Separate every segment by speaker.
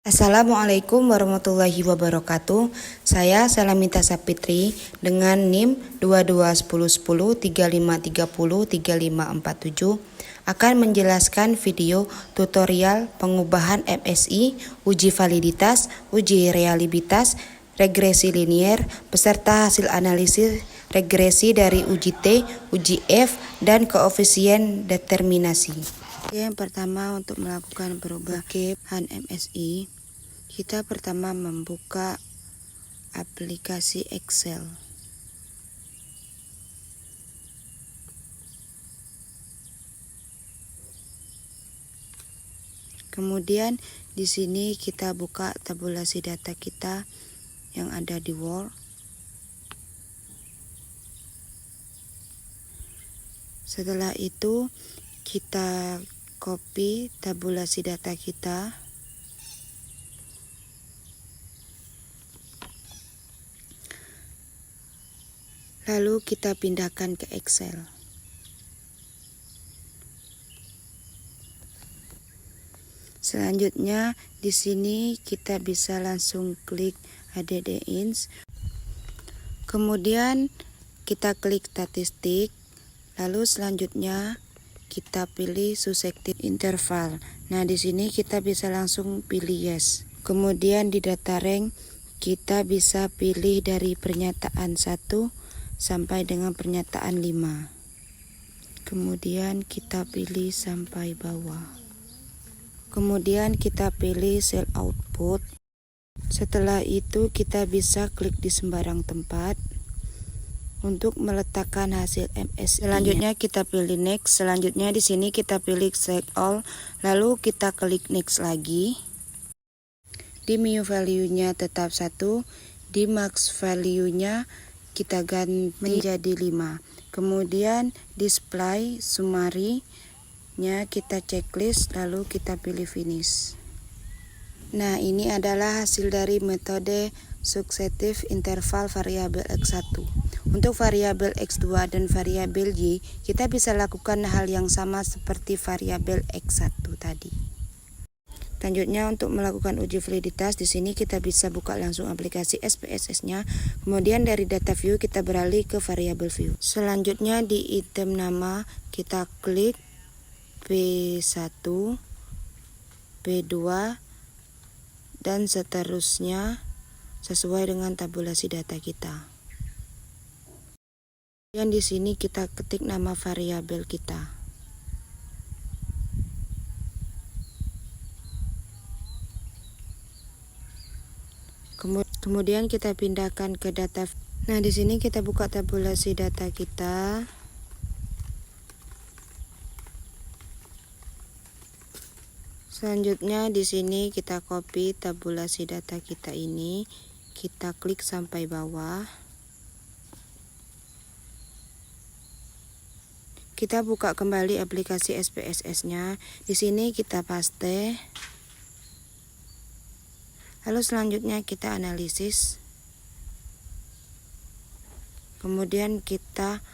Speaker 1: Assalamualaikum warahmatullahi wabarakatuh. Saya Salamita Sapitri dengan NIM 22101035303547 akan menjelaskan video tutorial pengubahan MSI, uji validitas, uji realibitas, regresi linier, beserta hasil analisis regresi dari uji T, uji F, dan koefisien determinasi. Yang pertama, untuk melakukan perubahan MSI, kita pertama membuka aplikasi Excel. Kemudian di sini kita buka tabulasi data kita yang ada di Word. Setelah itu kita copy tabulasi data kita. Lalu kita pindahkan ke Excel. Selanjutnya di sini kita bisa langsung klik add ins. Kemudian kita klik statistik. Lalu selanjutnya kita pilih susceptible interval. Nah, di sini kita bisa langsung pilih yes. Kemudian di data rank kita bisa pilih dari pernyataan 1 sampai dengan pernyataan 5. Kemudian kita pilih sampai bawah. Kemudian kita pilih cell output. Setelah itu kita bisa klik di sembarang tempat untuk meletakkan hasil MSI. Selanjutnya kita pilih next. Selanjutnya di sini kita pilih select all. Lalu kita klik next lagi. Di mu value-nya tetap 1. Di max value-nya kita ganti menjadi 5. Kemudian display summary-nya kita checklist. Lalu kita pilih finish. Nah, ini adalah hasil dari metode susceptible interval variabel X1. Untuk variabel X2 dan variabel Y, kita bisa lakukan hal yang sama seperti variabel X1 tadi. Selanjutnya, untuk melakukan uji validitas, di sini kita bisa buka langsung aplikasi SPSS-nya. Kemudian dari data view kita beralih ke variabel view. Selanjutnya di item nama kita klik P1, P2, dan seterusnya sesuai dengan tabulasi data kita. Dan di sini kita ketik nama variabel kita. Kemudian kita pindahkan ke data. Nah, di sini kita buka tabulasi data kita. Selanjutnya di sini kita copy tabulasi data kita ini, kita klik sampai bawah. Kita buka kembali aplikasi SPSS-nya. Di sini kita paste. Lalu selanjutnya kita analisis. Kemudian kita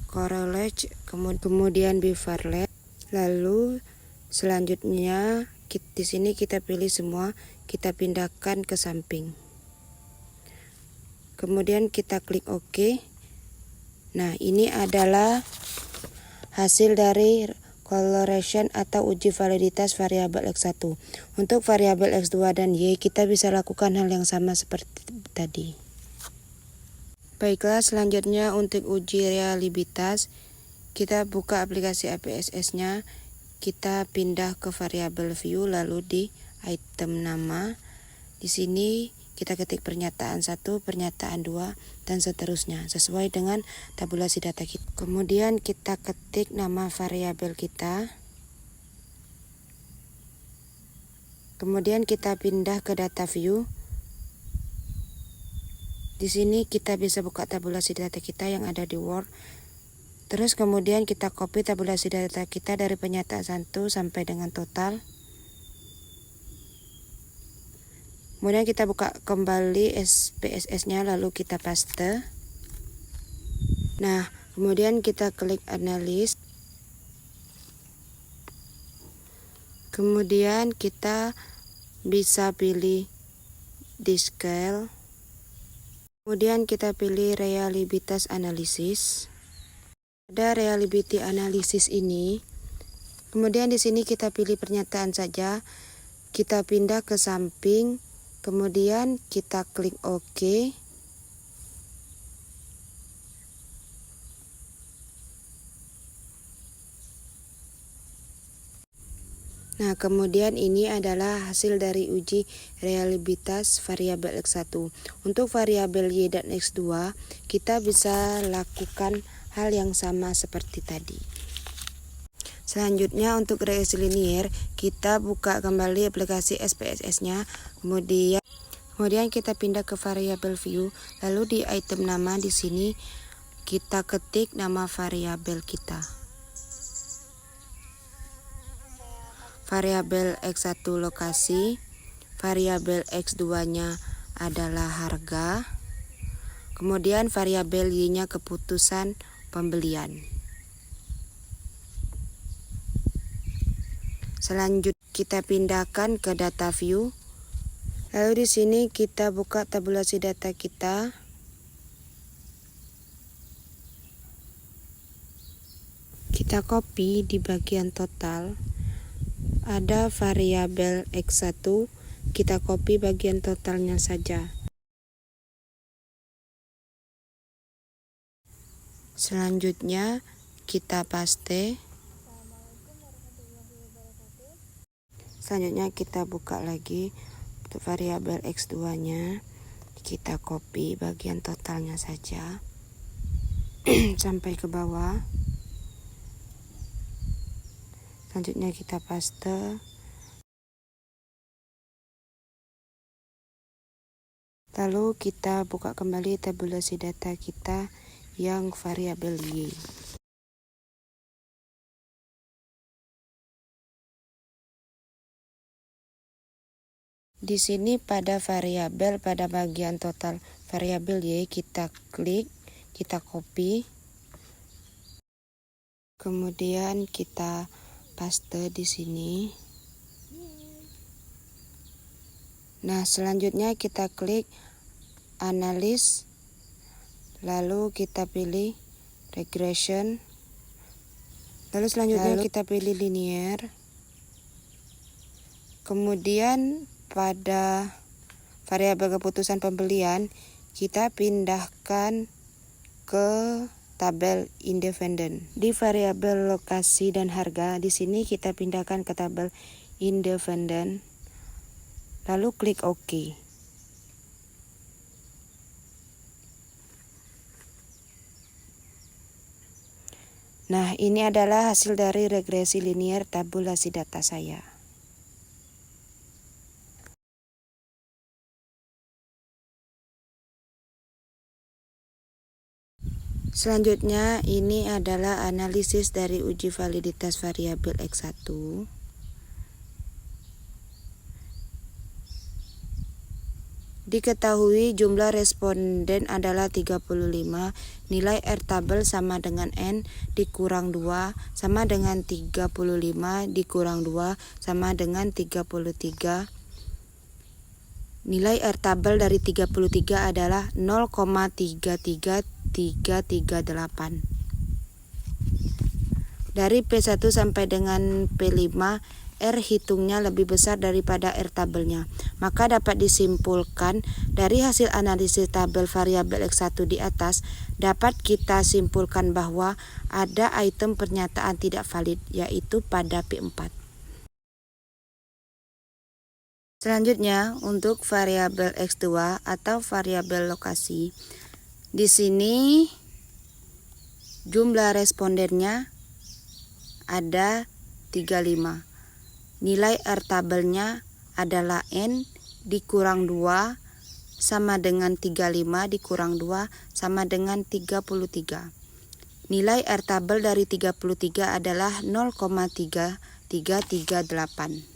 Speaker 1: correlate, kemudian beaverlet. Lalu selanjutnya di sini kita pilih semua, kita pindahkan ke samping. Kemudian kita klik OK. Nah, ini adalah hasil dari correlation atau uji validitas variabel X1. Untuk variabel X2 dan Y, kita bisa lakukan hal yang sama seperti tadi. Baiklah, selanjutnya untuk uji realibitas, kita buka aplikasi APSS-nya. Kita pindah ke variabel view, lalu di item nama. Di sini kita ketik pernyataan 1, pernyataan 2, dan seterusnya sesuai dengan tabulasi data kita. Kemudian kita ketik nama variabel kita. Kemudian kita pindah ke data view. Di sini kita bisa buka tabulasi data kita yang ada di Word. Terus kemudian kita copy tabulasi data kita dari pernyataan 1 sampai dengan total. Kemudian kita buka kembali SPSS-nya, lalu kita paste. Nah, kemudian kita klik analis. Kemudian kita bisa pilih di scale. Kemudian kita pilih reliabilitas analisis. Ada reliability analisis ini. Kemudian di sini kita pilih pernyataan saja. Kita pindah ke samping. Kemudian kita klik OK. Nah, kemudian ini adalah hasil dari uji reliabilitas variabel X1. Untuk variabel Y dan X2, kita bisa lakukan hal yang sama seperti tadi. Selanjutnya untuk regresi linier, kita buka kembali aplikasi SPSS-nya, kemudian kita pindah ke variabel view, lalu di item nama di sini kita ketik nama variabel kita. Variabel X1 lokasi, variabel X2-nya adalah harga, kemudian variabel Y-nya keputusan pembelian. Selanjutnya kita pindahkan ke data view. Lalu di sini kita buka tabulasi data kita. Kita copy di bagian total. Ada variabel X1, kita copy bagian totalnya saja. Selanjutnya kita paste. Selanjutnya kita buka lagi untuk variabel X2-nya. Kita copy bagian totalnya saja sampai ke bawah. Selanjutnya kita paste. Lalu kita buka kembali tabulasi data kita yang variabel Y. Di sini pada bagian total variabel Y kita klik, kita copy. Kemudian kita paste di sini. Nah, selanjutnya kita klik analis, lalu kita pilih regression, lalu selanjutnya kita pilih linear. Kemudian pada variabel keputusan pembelian kita pindahkan ke tabel independen. Di variabel lokasi dan harga, di sini kita pindahkan ke tabel independen. Lalu klik OK. Nah, ini adalah hasil dari regresi linier tabulasi data saya. Selanjutnya, ini adalah analisis dari uji validitas variabel X1. Diketahui jumlah responden adalah 35, nilai R tabel sama dengan N dikurang 2 sama dengan 35 dikurang 2 sama dengan 33. Nilai R tabel dari 33 adalah 0,33338. Dari P1 sampai dengan P5, R hitungnya lebih besar daripada R tabelnya. Maka dapat disimpulkan dari hasil analisis tabel variabel X1 di atas, dapat kita simpulkan bahwa ada item pernyataan tidak valid, yaitu pada P4. Selanjutnya, untuk variabel X2 atau variabel lokasi, di sini jumlah respondennya ada 35. Nilai R tabelnya adalah N dikurang 2 sama dengan 35 dikurang 2 sama dengan 33. Nilai R tabel dari 33 adalah 0,3338.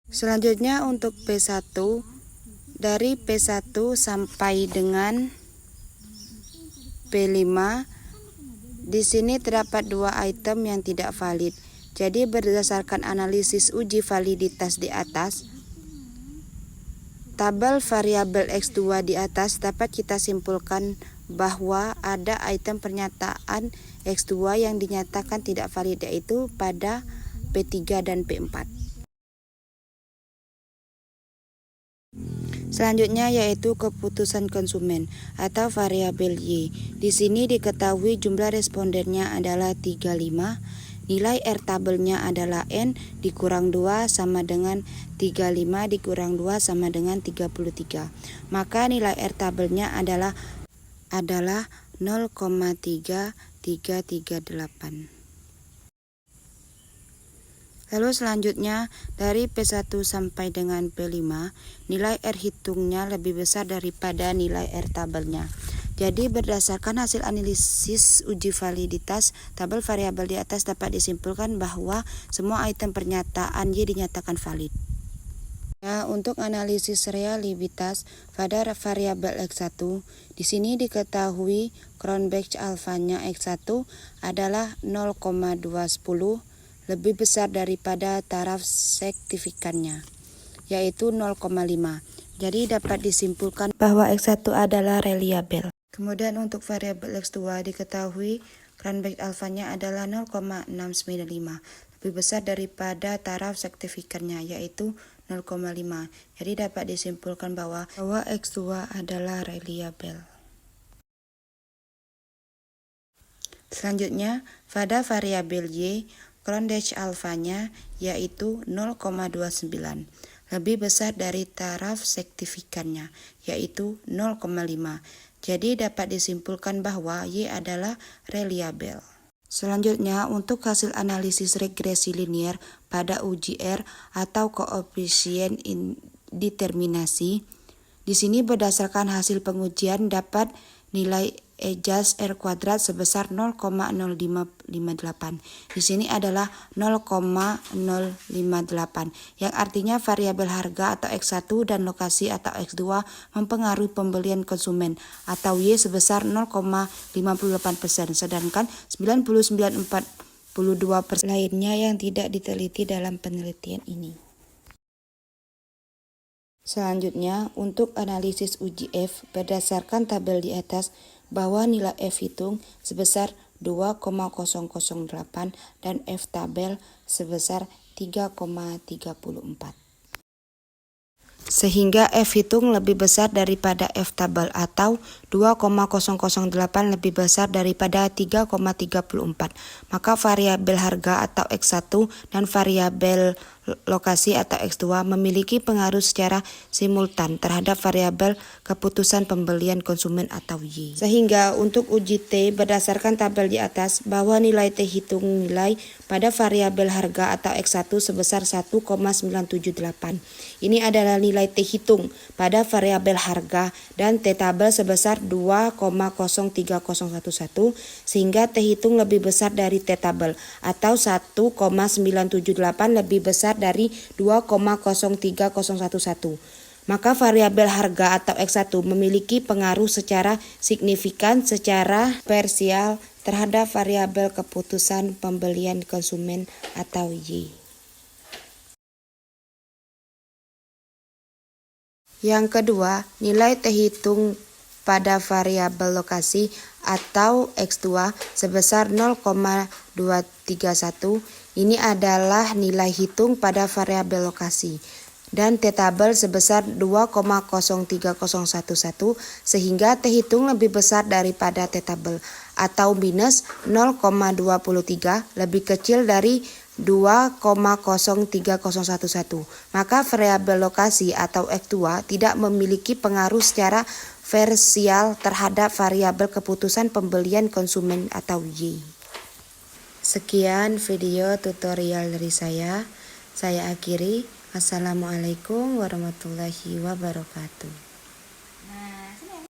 Speaker 1: Selanjutnya untuk P1, dari P1 sampai dengan P5 Di sini terdapat dua item yang tidak valid. Jadi berdasarkan analisis uji validitas di atas, tabel variabel X2 di atas dapat kita simpulkan bahwa ada item pernyataan X2 yang dinyatakan tidak valid, yaitu pada P3 dan P4. Selanjutnya yaitu keputusan konsumen atau variabel Y. Di sini diketahui jumlah respondennya adalah 35, nilai R tabelnya adalah N dikurang 2 sama dengan 35 dikurang 2 sama dengan 33. Maka nilai R tabelnya adalah 0,3338. Lalu selanjutnya dari P1 sampai dengan P5, nilai R hitungnya lebih besar daripada nilai R tabelnya. Jadi berdasarkan hasil analisis uji validitas tabel variabel di atas dapat disimpulkan bahwa semua item pernyataan Y dinyatakan valid. Nah, untuk analisis realitas pada variabel X1, di sini diketahui Cronbach alfanya X1 adalah 0,210 lebih besar daripada taraf signifikannya, yaitu 0,5. Jadi dapat disimpulkan bahwa X1 adalah reliabel. Kemudian untuk variabel X2 diketahui Cronbach alfanya adalah 0,695, lebih besar daripada taraf signifikannya, yaitu 0,5. Jadi dapat disimpulkan bahwa X2 adalah reliabel. Selanjutnya, pada variabel Y, Cronbach alfanya yaitu 0,29, lebih besar dari taraf signifikannya, yaitu 0,5. Jadi dapat disimpulkan bahwa Y adalah reliabel. Selanjutnya, untuk hasil analisis regresi linear pada uji R atau koefisien indeterminasi, di sini berdasarkan hasil pengujian dapat nilai EJAS R kuadrat sebesar 0,0558. Di sini adalah 0,058, yang artinya variabel harga atau X1 dan lokasi atau X2 mempengaruhi pembelian konsumen atau Y sebesar 0,58%, sedangkan 99,42% lainnya yang tidak diteliti dalam penelitian ini. Selanjutnya, untuk analisis uji F berdasarkan tabel di atas, bahwa nilai F hitung sebesar 2,008 dan F tabel sebesar 3,34. Sehingga F hitung lebih besar daripada F tabel atau 2,008 lebih besar daripada 3,34. Maka variabel harga atau X1 dan variabel lokasi atau X2 memiliki pengaruh secara simultan terhadap variabel keputusan pembelian konsumen atau Y. Sehingga untuk uji T berdasarkan tabel di atas, bahwa nilai T hitung nilai pada variabel harga atau X1 sebesar 1,978. Ini adalah nilai T hitung pada variabel harga dan T tabel sebesar 2,03011, sehingga T hitung lebih besar dari T tabel atau 1,978 lebih besar dari 2,03011. Maka variabel harga atau X1 memiliki pengaruh secara signifikan secara parsial terhadap variabel keputusan pembelian konsumen atau Y. Yang kedua, nilai T hitung pada variabel lokasi atau X2 sebesar 0,231. Ini adalah nilai hitung pada variabel lokasi. Dan T tabel sebesar 2,03011, sehingga T hitung lebih besar daripada T tabel atau minus 0,23 lebih kecil dari 2,03011. Maka variabel lokasi atau X2 tidak memiliki pengaruh secara parsial terhadap variabel keputusan pembelian konsumen atau Y. Sekian video tutorial dari saya akhiri. Assalamualaikum warahmatullahi wabarakatuh.